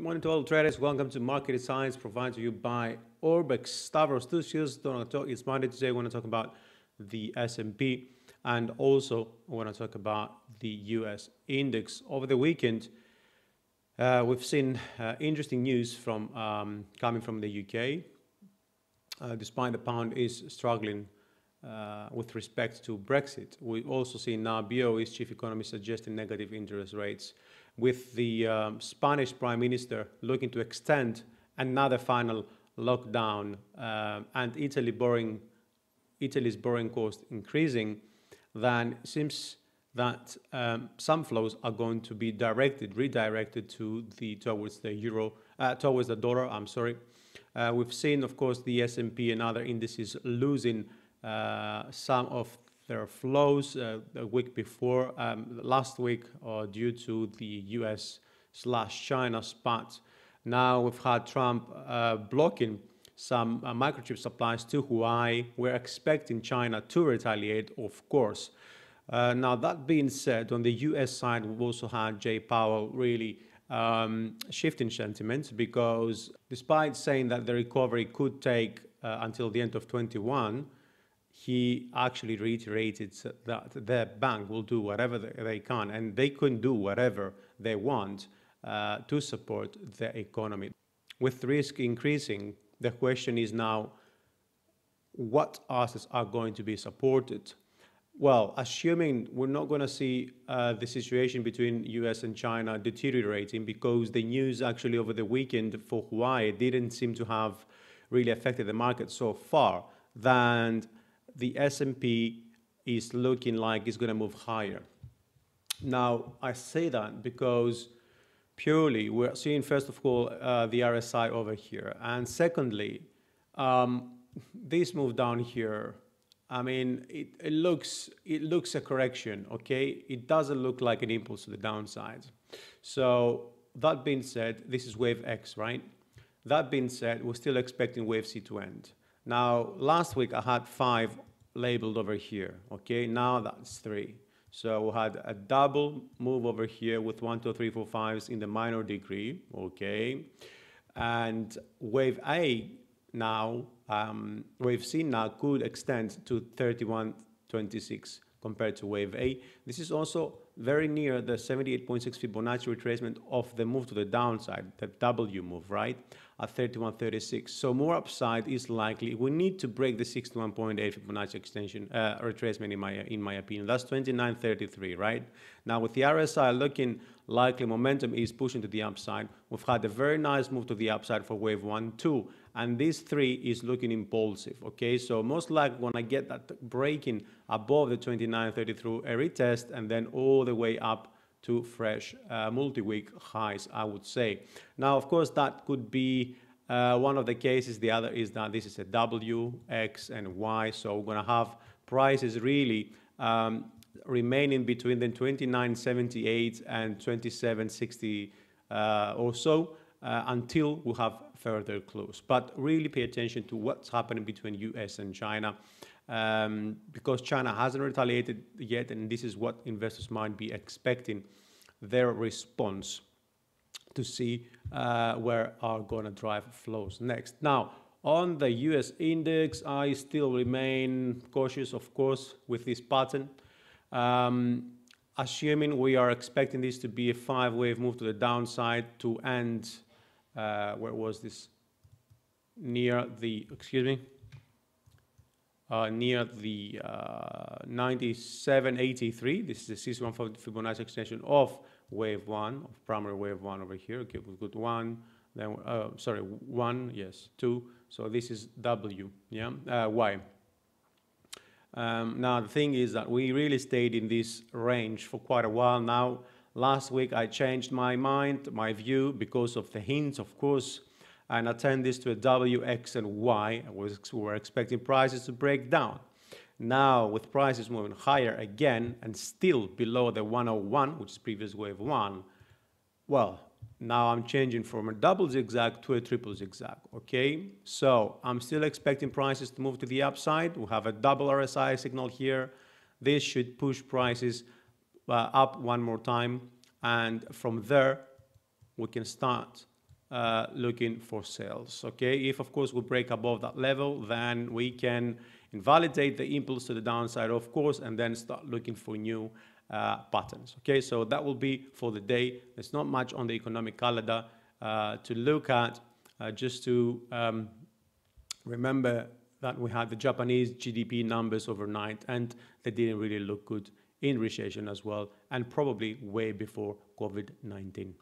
Morning to all traders. Welcome to Marketinsights, provided to you by Orbex. Stavros Tusios. It's Monday today. I want to talk about the S&P, and also I want to talk about the US index. Over the weekend, we've seen interesting news from coming from the UK. Despite the pound is struggling with respect to Brexit, we've also seen now BOE's chief economist suggesting negative interest rates, with the Spanish Prime Minister looking to extend another final lockdown, and Italy's borrowing cost increasing. Then it seems that some flows are going to be redirected towards the dollar. We've seen, of course, the S&P and other indices losing some of their flows the week before, last week, due to the US/China spat. Now we've had Trump blocking some microchip supplies to Huawei. We're expecting China to retaliate, of course. Now, that being said, on the US side, we've also had Jay Powell really shifting sentiment, because despite saying that the recovery could take until the end of 21, he actually reiterated that their bank will do whatever they can, and they can do whatever they want to support the economy. With risk increasing, the question is now, what assets are going to be supported? Well, assuming we're not going to see the situation between US and China deteriorating, because the news actually over the weekend for Huawei didn't seem to have really affected the market so far, then the S&P is looking like it's going to move higher. Now, I say that because purely we're seeing, first of all, the RSI over here. And secondly, this move down here, I mean, it looks a correction, okay? It doesn't look like an impulse to the downside. So that being said, this is wave X, right? That being said, we're still expecting wave C to end. Now, last week I had 5 labeled over here, okay? Now that's 3. So we had a double move over here with 1, 2, 3, 4, 5s in the minor degree, okay? And wave A now, wave C now could extend to 31.26 compared to wave A. This is also very near the 78.6 Fibonacci retracement of the move to the downside, the W move, right, at 31.36. So more upside is likely. We need to break the 61.8 Fibonacci extension retracement in my opinion. That's 29.33, right? Now with the RSI looking likely, momentum is pushing to the upside. We've had a very nice move to the upside for wave 1, 2, and this 3 is looking impulsive, okay? So most likely when I get that breaking above the 29.30 through a retest, and then all the way up to fresh multi-week highs, I would say. Now, of course, that could be one of the cases. The other is that this is a W, X, and Y. So we're going to have prices really remaining between the 29.78 and 27.60 or so until we have further close. But really pay attention to what's happening between US and China, because China hasn't retaliated yet, and this is what investors might be expecting their response to see where are going to drive flows next. Now, on the US index, I still remain cautious, of course, with this pattern. Assuming we are expecting this to be a 5-wave move to the downside to end, where was this? Near the, near the 97.83. This is the 61 Fibonacci extension of wave 1, of primary wave 1 over here. Okay, we've got 1, then, 1, yes, 2. So this is W, yeah, Y. Now, the thing is that we really stayed in this range for quite a while now. Last week, I changed my mind, my view, because of the hints, of course, and I turned this to a W, X, and Y. We were expecting prices to break down. Now, with prices moving higher again and still below the 101, which is previous wave 1, well, now I'm changing from a double zigzag to a triple zigzag, okay? So I'm still expecting prices to move to the upside. We have a double RSI signal here. This should push prices up one more time, and from there we can start looking for sales. Okay, if of course we break above that level, then we can invalidate the impulse to the downside, of course, and then start looking for new patterns. Okay, so that will be for the day. There's not much on the economic calendar to look at. Just to remember that we had the Japanese GDP numbers overnight, and they didn't really look good in recession as well, and probably way before COVID-19.